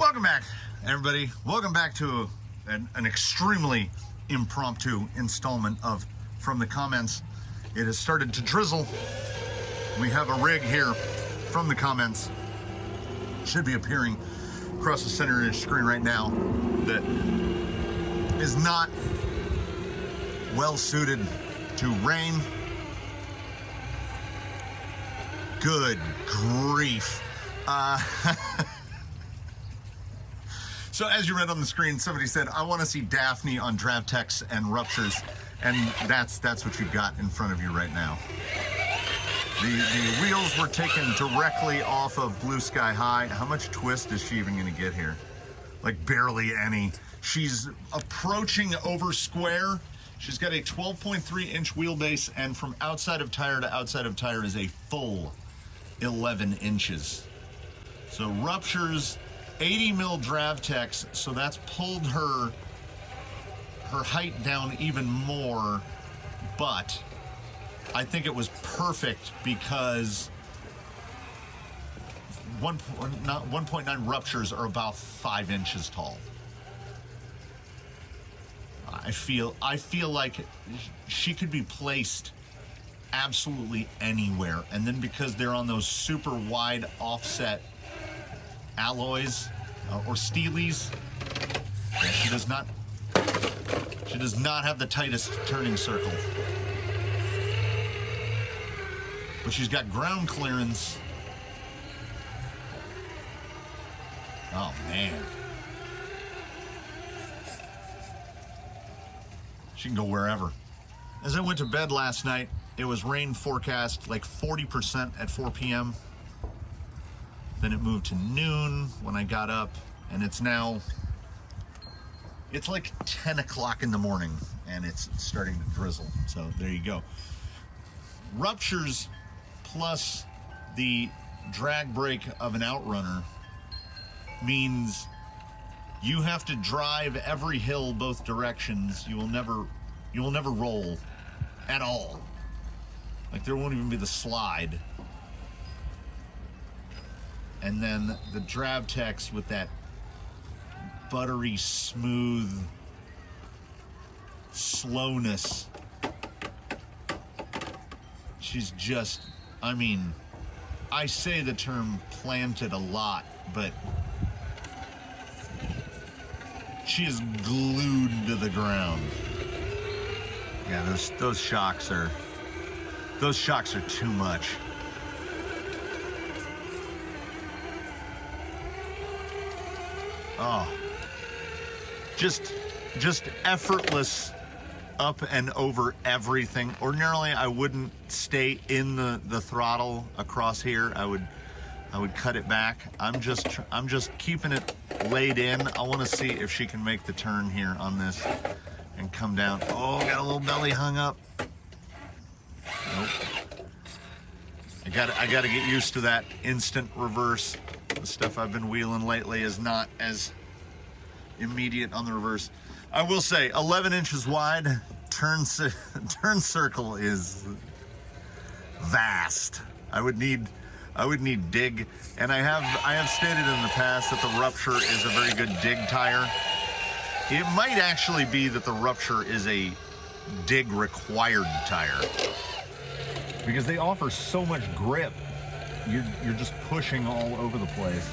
Welcome back, everybody. Welcome back to an extremely impromptu installment of From the Comments. It has started to drizzle. We have a rig here from the comments. Should be appearing across the center of your screen right now that is not well suited to rain. Good grief. So as you read on the screen, somebody said, I want to see Daphne on Dravtechs and Ruptures, and that's what you've got in front of you right now. The wheels were taken directly off of Blue Sky High. How much twist is she even going to get here? Like barely any. She's approaching over square. She's got a 12.3 inch wheelbase, and from outside of tire to outside of tire is a full 11 inches. So Ruptures, 80 mil Dravtechs, so that's pulled her height down even more, but I think it was perfect because 1.9 Ruptures are about 5 inches tall. I feel like she could be placed absolutely anywhere, and then because they're on those super wide offset alloys or steelies, she does not have the tightest turning circle, but she's got ground clearance. Oh man, she can go wherever. As I went to bed last night, it was rain forecast like 40% at 4 p.m. Then it moved to noon when I got up, and it's like 10 o'clock in the morning, and it's starting to drizzle. So there you go. Ruptures plus the drag brake of an Outrunner means you have to drive every hill both directions. You will never roll at all. Like there won't even be the slide. And then the Dravtechs with that buttery smooth slowness. She's just, I mean, I say the term planted a lot, but she is glued to the ground. Yeah, those shocks are too much. Oh, just effortless up and over everything. Ordinarily, I wouldn't stay in the throttle across here. I would cut it back. I'm just keeping it laid in. I want to see if she can make the turn here on this and come down. Oh, got a little belly hung up. Nope. I got to get used to that instant reverse. The stuff I've been wheeling lately is not as immediate on the reverse. I will say 11 inches wide, turn circle is vast. I would need dig, and I have stated in the past that the Rupture is a very good dig tire. It might actually be that the Rupture is a dig required tire because they offer so much grip. You're just pushing all over the place.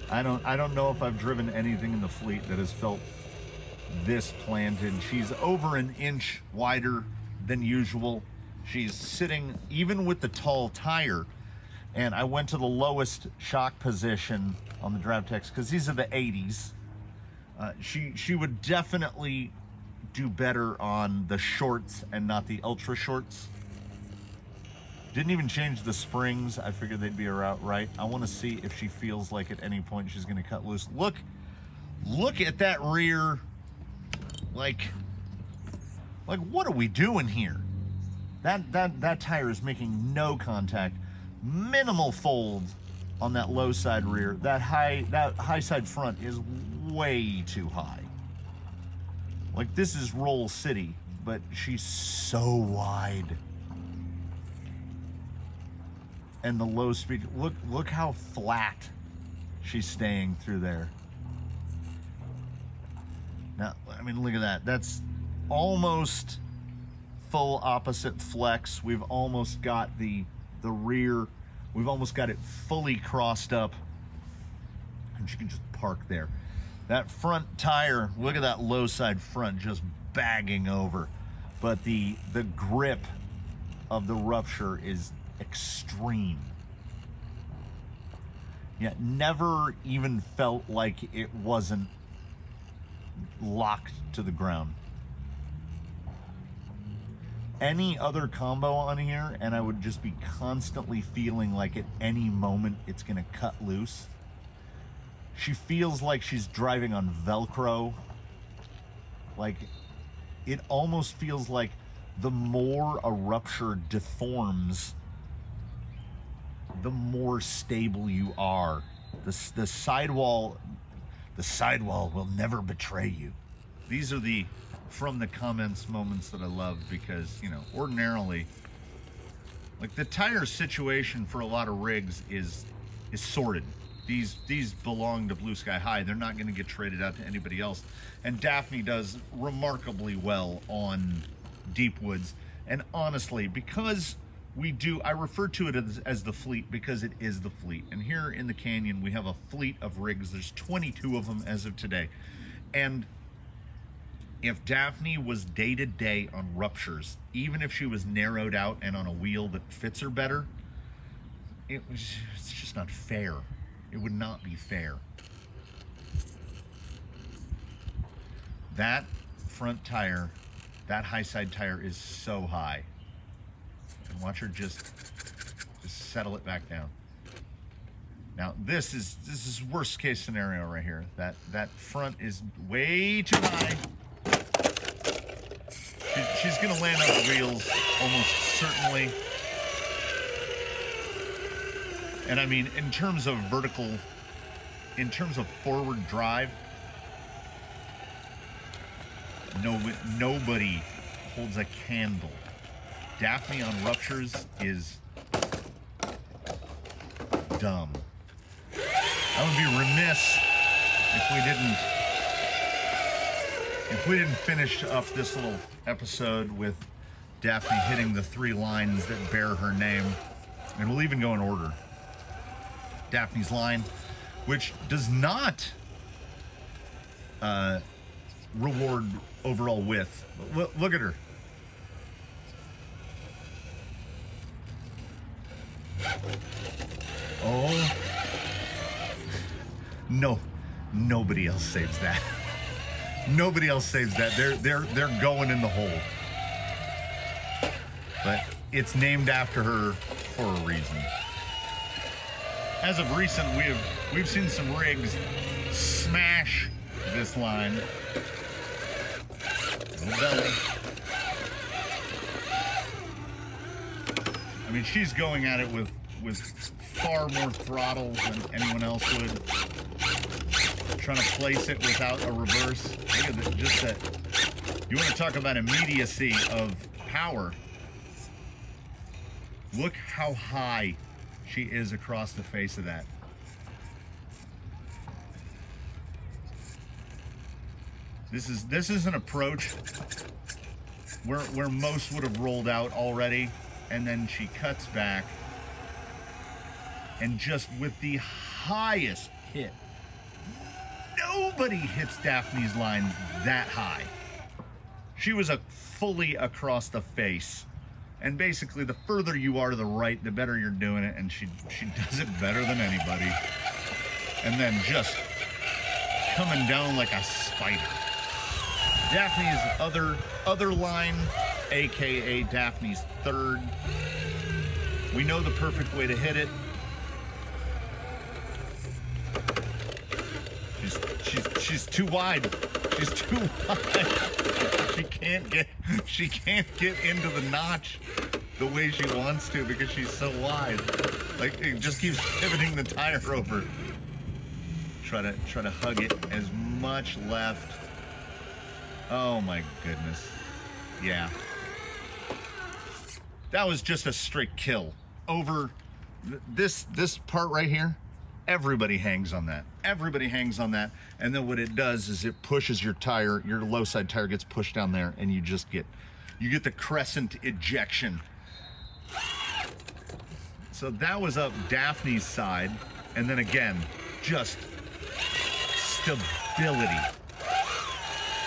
I don't know if I've driven anything in the fleet that has felt this planted. She's over an inch wider than usual. She's sitting even with the tall tire, and I went to the lowest shock position on the Dravtechs because these are the 80s. She would definitely do better on the shorts and not the ultra shorts. Didn't even change the springs. I figured they'd be about right. I want to see if she feels like at any point she's going to cut loose. Look at that rear. Like what are we doing here? That tire is making no contact. Minimal fold on that low side rear. That high side front is way too high. Like this is Roll City, but she's so wide. and the low speed. Look how flat she's staying through there. Now, I mean, look at that. That's almost full opposite flex. We've almost got the rear. We've almost got it fully crossed up. And she can just park there. That front tire, look at that low side front just bagging over. But the grip of the Rupture is extreme. Yet never even felt like it wasn't locked to the ground. Any other combo on here and I would just be constantly feeling like at any moment it's gonna cut loose. She feels like she's driving on Velcro. Like, it almost feels like the more a Rupture deforms, the more stable you are. The sidewall will never betray you. These are the from the comments moments that I love, because, you know, ordinarily, like, the tire situation for a lot of rigs is sorted. These belong to Blue Sky High. They're not going to get traded out to anybody else. And Daphne does remarkably well on deep woods. And honestly, because I refer to it as the fleet because it is the fleet. And here in the canyon, we have a fleet of rigs. There's 22 of them as of today. And if Daphne was day-to-day on Ruptures, even if she was narrowed out and on a wheel that fits her better, it's just not fair. It would not be fair. That front tire, that high side tire is so high. And watch her just settle it back down. Now this is worst case scenario right here. That front is way too high. She's gonna land on the wheels almost certainly. And I mean, in terms of forward drive, nobody holds a candle. Daphne on Ruptures is dumb. I would be remiss if we didn't finish up this little episode with Daphne hitting the 3 lines that bear her name. And we'll even go in order. Daphne's line, which does not reward overall width. Look at her. Oh no, nobody else saves that. Nobody else saves that. They're going in the hole. But it's named after her for a reason. As of recent, we've seen some rigs smash this line. No belly. I mean, she's going at it with far more throttle than anyone else would. Trying to place it without a reverse. Look at just that. You want to talk about immediacy of power. Look how high she is across the face of that. This is an approach where most would have rolled out already, and then she cuts back, and just with the highest hit. Nobody hits Daphne's line that high. She was fully across the face. And basically, the further you are to the right, the better you're doing it, and she does it better than anybody. And then just coming down like a spider. Daphne's other line, aka Daphne's third. We know the perfect way to hit it. She's too wide. She's too wide. She can't get into the notch the way she wants to because she's so wide. Like, it just keeps pivoting the tire over. Try to hug it as much left. Oh my goodness. Yeah. That was just a straight kill. Over this part right here, everybody hangs on that. Everybody hangs on that. And then what it does is it pushes your tire, your low side tire gets pushed down there, and you get the crescent ejection. So that was up Daphne's side. And then again, just stability.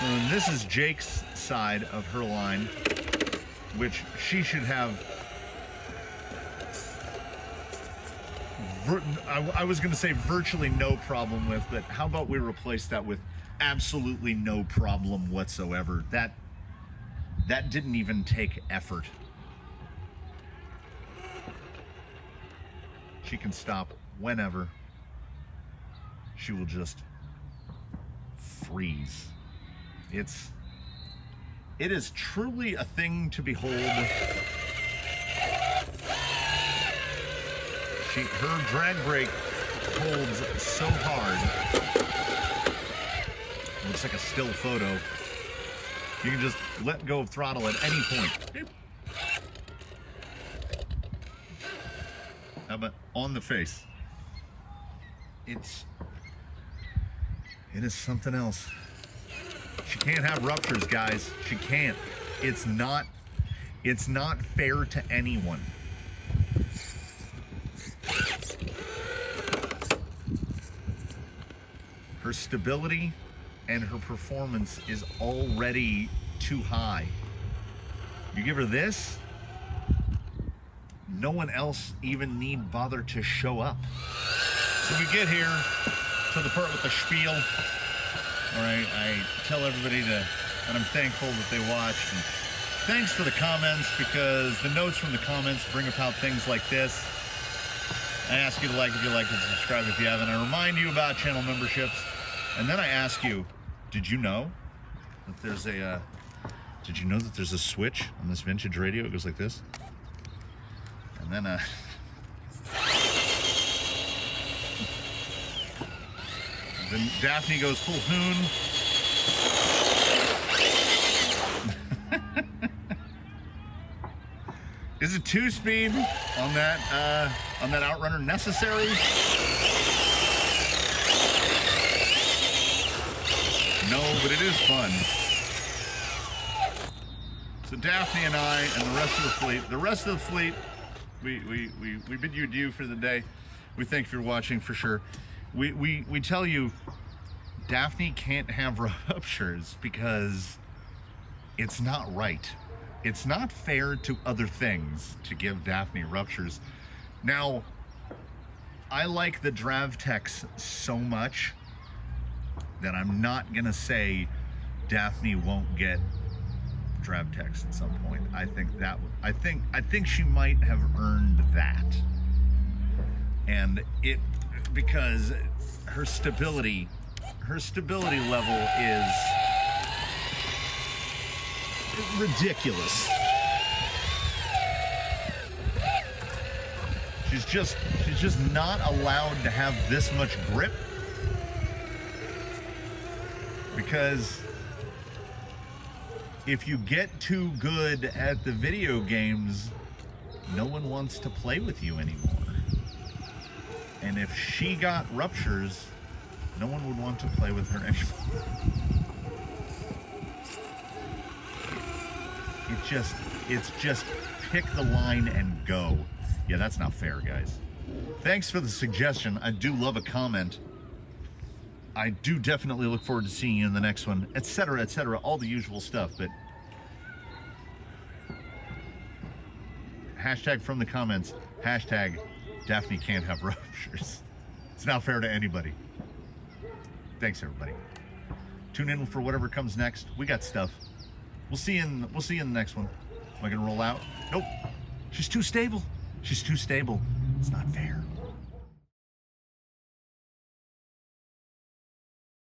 And this is Jake's side of her line, which she should have. I was going to say virtually no problem with, but how about we replace that with absolutely no problem whatsoever? That didn't even take effort. She can stop whenever. She will just freeze. It is truly a thing to behold. Her drag brake holds so hard. It looks like a still photo. You can just let go of throttle at any point. How about on the face? It is something else. She can't have ruptures, guys. She can't. It's not fair to anyone. Her stability and her performance is already too high. You give her this, no one else even need bother to show up. So we get here to the part with the spiel, where I tell everybody that I'm thankful that they watched. And thanks for the comments, because the notes from the comments bring about things like this. I ask you to like if you like and subscribe if you haven't. I remind you about channel memberships. And then I ask you, did you know that there's a switch on this vintage radio? It goes like this. And then then Daphne goes full hoon. Is a 2-speed on that Outrunner necessary? No, but it is fun. So Daphne and I and the rest of the fleet, we bid you adieu for the day. We thank you for watching for sure. We tell you, Daphne can't have ruptures because it's not right. It's not fair to other things to give Daphne ruptures. Now, I like the Dravtechs so much that I'm not gonna say Daphne won't get Dravtechs at some point. I think she might have earned that, and because her stability level is ridiculous. She's just not allowed to have this much grip. Because if you get too good at the video games, no one wants to play with you anymore. And if she got ruptures, no one would want to play with her anymore. It's just pick the line and go. Yeah, that's not fair, guys. Thanks for the suggestion. I do love a comment. I do definitely look forward to seeing you in the next one, etc., all the usual stuff. But hashtag from the comments, hashtag Daphne can't have ruptures. It's not fair to anybody. Thanks, everybody. Tune in for whatever comes next. We got stuff. We'll see you in the next one. Am I gonna roll out? Nope. She's too stable. She's too stable. It's not fair.